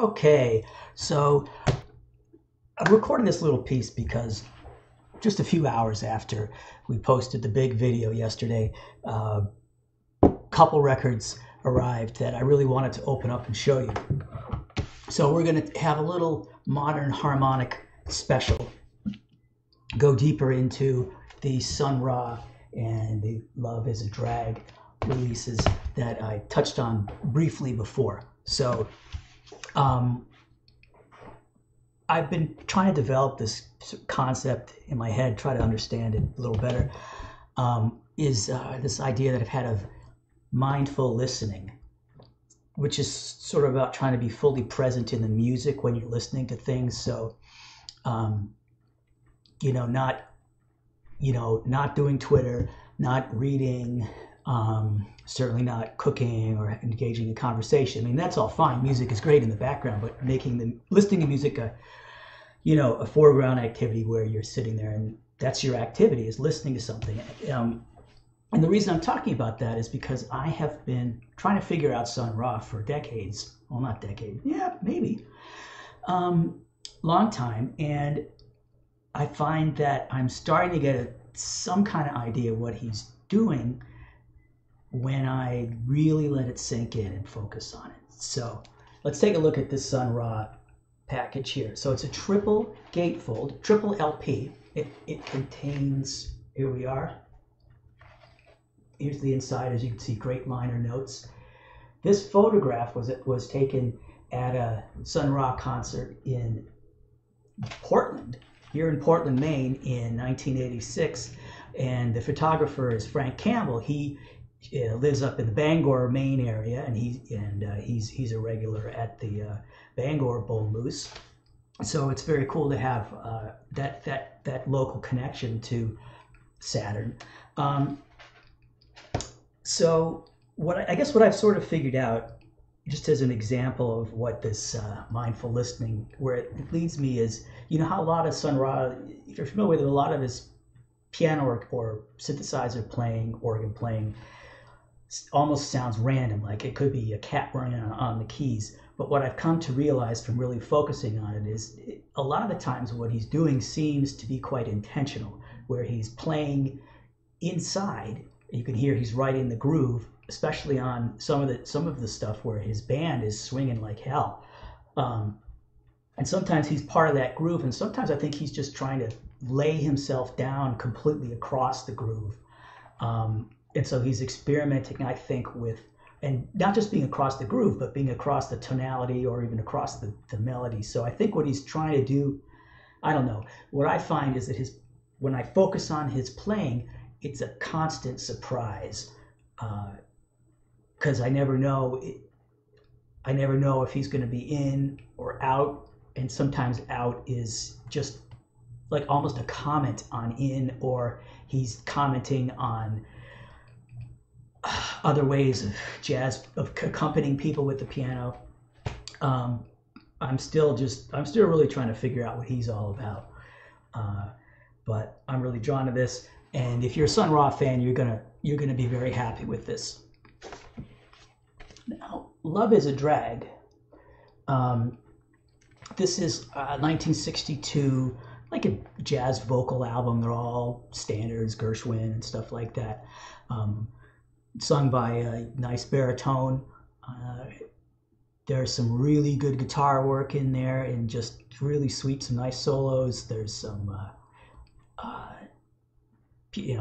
Okay, so I'm recording this little piece because just a few hours after we posted the big video yesterday, a couple records arrived that I really wanted to open up and show you. So we're going to have a little modern harmonic special, go deeper into the Sun Ra and the Love is a Drag releases that I touched on briefly before. So I've been trying to develop this concept in my head, try to understand it a little better, this idea that I've had of mindful listening, which is sort of about trying to be fully present in the music when you're listening to things. So, not doing Twitter, not reading, certainly not cooking or engaging in conversation. I mean, that's all fine. Music is great in the background, but listening to music a foreground activity where you're sitting there and that's your activity, is listening to something. And the reason I'm talking about that is because I have been trying to figure out Sun Ra for decades. Well, not decade. Yeah, maybe. Long time. And I find that I'm starting to get some kind of idea of what he's doing when I really let it sink in and focus on it. So let's take a look at this Sun Ra package here. So it's a triple gatefold, triple LP. It contains, here we are. Here's the inside, as you can see, great liner notes. This photograph was taken at a Sun Ra concert in Portland, here in Portland, Maine, in 1986. And the photographer is Frank Campbell. He lives up in the Bangor, Maine area, and he's a regular at the Bangor Bull Moose. So it's very cool to have that local connection to Saturn. So what I've sort of figured out, just as an example of what this mindful listening, where it leads me, is, how a lot of Sun Ra, if you're familiar with it, a lot of his piano or synthesizer playing, organ playing, almost sounds random, like it could be a cat running on the keys. But what I've come to realize from really focusing on it is a lot of the times what he's doing seems to be quite intentional, where he's playing inside. You can hear he's right in the groove, especially on some of the stuff where his band is swinging like hell. And sometimes he's part of that groove, and sometimes I think he's just trying to lay himself down completely across the groove. And so he's experimenting, I think, with, and not just being across the groove, but being across the tonality or even across the melody. So I think what he's trying to do, I don't know, what I find is that when I focus on his playing, it's a constant surprise, because I never know if he's going to be in or out, and sometimes out is just like almost a comment on in, or he's commenting on other ways of jazz, of accompanying people with the piano. I'm still really trying to figure out what he's all about, but I'm really drawn to this. And if you're a Sun Ra fan, you're gonna be very happy with this. Now, Love is a Drag. This is 1962, like a jazz vocal album. They're all standards, Gershwin and stuff like that. Sung by a nice baritone. There's some really good guitar work in there, and just really sweet, some nice solos. There's some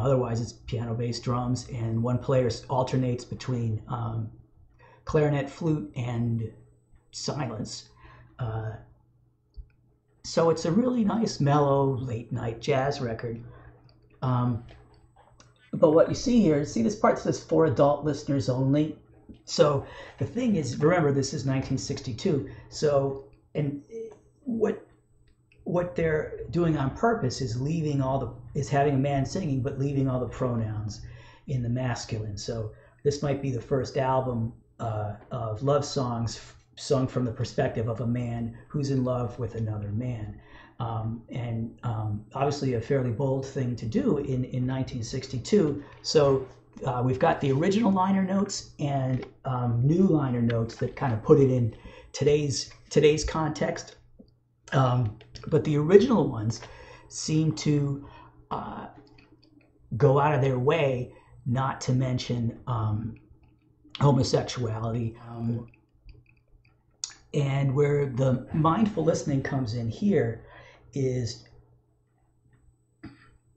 otherwise it's piano, bass, drums, and one player alternates between clarinet, flute, and silence. So it's a really nice, mellow, late-night jazz record. But what you see here, see this part says for adult listeners only. So the thing is, remember, this is 1962. So, and what they're doing on purpose is having a man singing, but leaving all the pronouns in the masculine. So this might be the first album of love songs sung from the perspective of a man who's in love with another man. And obviously a fairly bold thing to do in 1962. So we've got the original liner notes and new liner notes that kind of put it today's context. But the original ones seem to go out of their way not to mention homosexuality. And where the mindful listening comes in here is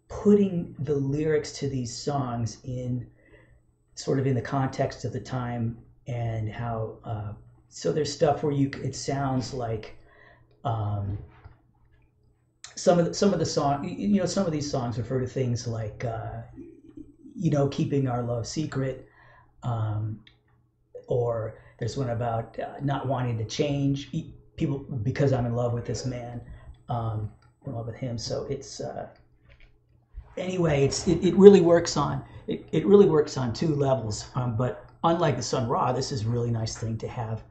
putting the lyrics to these songs in sort of in the context of the time, and how so there's stuff where it sounds like some of the song, some of these songs refer to things like keeping our love secret, or there's one about not wanting to change people because I'm in love with this man, in love with him. So it's anyway, it really works on it really works on two levels. But unlike the Sun Ra, this is a really nice thing to have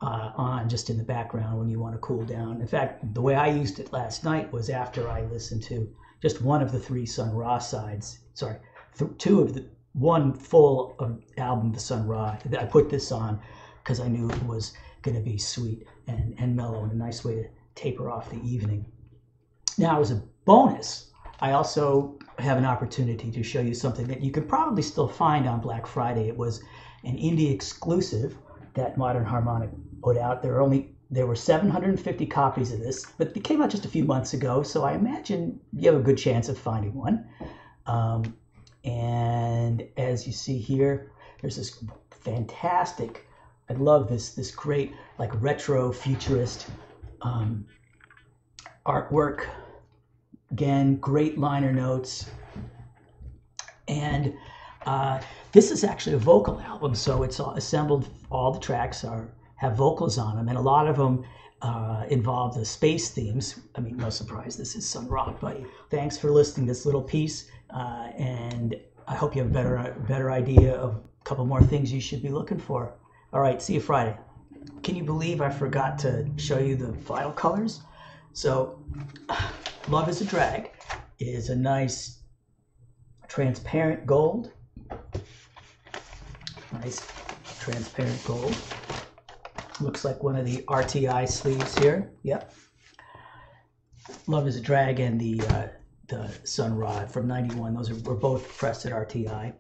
on just in the background when you want to cool down. In fact, the way I used it last night was after I listened to just one of the three Sun Ra sides. Sorry, one full album, the Sun Ra. I put this on because I knew it was going to be sweet and mellow and a nice way to taper off the evening. Now, as a bonus, I also have an opportunity to show you something that you could probably still find on Black Friday. It was an indie exclusive that Modern Harmonic put out. There were 750 copies of this, but it came out just a few months ago, so I imagine you have a good chance of finding one. And as you see here, there's this fantastic, I love this great like retro futurist artwork. Again, great liner notes. And this is actually a vocal album, so it's all assembled. All the tracks have vocals on them, and a lot of them involve the space themes. I mean, no surprise, this is Sun Ra. But thanks for listening to this little piece, and I hope you have a better idea of a couple more things you should be looking for. All right, see you Friday. Can you believe I forgot to show you the vinyl colors? So, Love is a Drag is a nice transparent gold. Nice transparent gold. Looks like one of the RTI sleeves here. Yep. Love is a Drag and the Sun Ra from '91. Those were both pressed at RTI.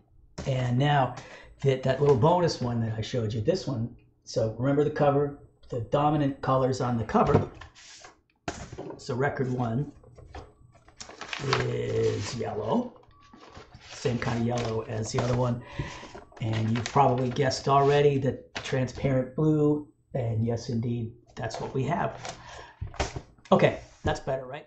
And now that little bonus one that I showed you, this one. So remember the cover, the dominant colors on the cover. So record one is yellow, same kind of yellow as the other one. And you've probably guessed already that transparent blue, and yes, indeed, that's what we have. Okay, that's better, right?